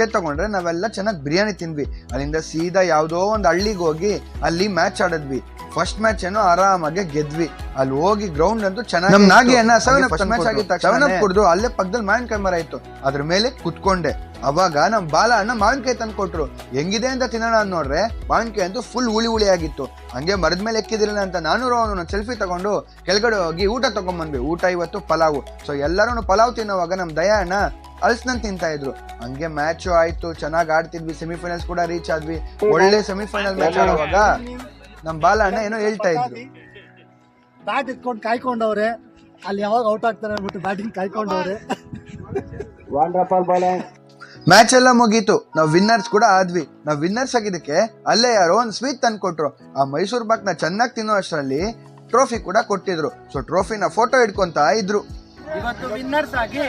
ತಗೊಂಡ್ರೆ ನಾವೆಲ್ಲ ಚೆನ್ನಾಗಿ ಬಿರಿಯಾನಿ ತಿಂದ್ವಿ. ಅಲ್ಲಿಂದ ಸೀದಾ ಯಾವ್ದೋ ಒಂದು ಹಳ್ಳಿಗೆ ಹೋಗಿ ಅಲ್ಲಿ ಮ್ಯಾಚ್ ಆಡಿದ್ವಿ. ಫಸ್ಟ್ ಮ್ಯಾಚ್ ಏನೋ ಆರಾಮಾಗಿ ಗೆದ್ವಿ. ಅಲ್ಲಿ ಹೋಗಿ ಗ್ರೌಂಡ್ ಅಂತೂ ಚೆನ್ನಾಗಿ ನಾಗಿ ಅಣ್ಣ ಫಸ್ಟ್ ಮ್ಯಾಚ್ ಆಗಿತ್ತು. 7 ಅಪ್ ಕುಡ್ದು ಅಲ್ಲೇ ಪಕ್ಕದಲ್ಲಿ ಮಾವಿನಕಾಯಿ ಮರ ಇತ್ತು, ಅದ್ರ ಮೇಲೆ ಕುತ್ಕೊಂಡೆ. ಅವಾಗ ನಮ್ ಬಾಲ ಅಣ್ಣ ಮಾವಿನಕಾಯಿ ತಂದು ಕೊಟ್ರು. ಹೆಂಗಿದೆ ಅಂತ ತಿನ್ನೋಣ ಅಂತ ನೋಡ್ರೆ ಮಾವಿನಕಾಯಿ ಅಂತೂ ಫುಲ್ ಹುಳಿ ಆಗಿತ್ತು. ಹಂಗೆ ಮರದ ಮೇಲೆ ಎಕ್ಕಿದಿರಲಿಲ್ಲ ಅಂತ ನಾನು ಸೆಲ್ಫಿ ತಗೊಂಡು ಕೆಳಗಡೆ ಹೋಗಿ ಊಟ ತಗೊಂಡ್ಬಂದ್ವಿ. ಊಟ ಇವತ್ತು ಪಲಾವು. ಸೊ ಎಲ್ಲರೂ ಪಲಾವ್ ತಿನ್ನೋವಾಗ ನಮ್ ದಯಾ ಅಣ್ಣ ಅಲ್ಸ್ನಂಗ್ ತಿಂತಾ ಇದ್ರು. ಹಂಗೆ ಮ್ಯಾಚ್ ಆಯ್ತು, ಚೆನ್ನಾಗಿ ಆಡ್ತಿದ್ವಿ. ಸೆಮಿಫೈನಲ್ಸ್ ಕೂಡ ರೀಚ್ ಆದ್ವಿ. ಒಳ್ಳೆ ಸೆಮಿಫೈನಲ್ ಮ್ಯಾಚ್ ಆಡುವಾಗ ನಮ್ ಬಾಲ ಅಣ್ಣ ಏನೋ ಹೇಳ್ತಾ ಇದ್ರು. ಬ್ಯಾಟ್ ಇಟ್ಕೊಂಡು ಕಾಯ್ಕೊಂಡವ್ರೆ, ಅಲ್ಲಿ ಯಾವಾಗ ಔಟ್ ಆಗ್ತಾರೆ ಅಂದ್ಬಿಟ್ಟು ಬ್ಯಾಟಿಂಗ್ ಕಾಯ್ಕೊಂಡವ್ರೆ. ಮ್ಯಾಚ್ ಎಲ್ಲ ಮುಗೀತು, ನಾವ್ ವಿನ್ನರ್ಸ್ ಕೂಡ ಆದ್ವಿ. ನಾವ್ ವಿನ್ನರ್ಸ್ ಆಗಿದ್ದಕ್ಕೆ ಅಲ್ಲೇ ಯಾರೋ ಒಂದು ಸ್ವೀಟ್ ತಂದು ಕೊಟ್ರು. ಆ ಮೈಸೂರು ಪಾಕ್ ನ ಚೆನ್ನಾಗಿ ತಿನ್ನೋ ಅಷ್ಟರಲ್ಲಿ ಟ್ರೋಫಿ ಕೂಡ ಕೊಟ್ಟಿದ್ರು. ಸೊ ಟ್ರೋಫಿನ ಫೋಟೋ ಇಟ್ಕೊಂತ ಇದ್ರು. ಇವತ್ತು ವಿನ್ನರ್ಸ್ ಆಗಿ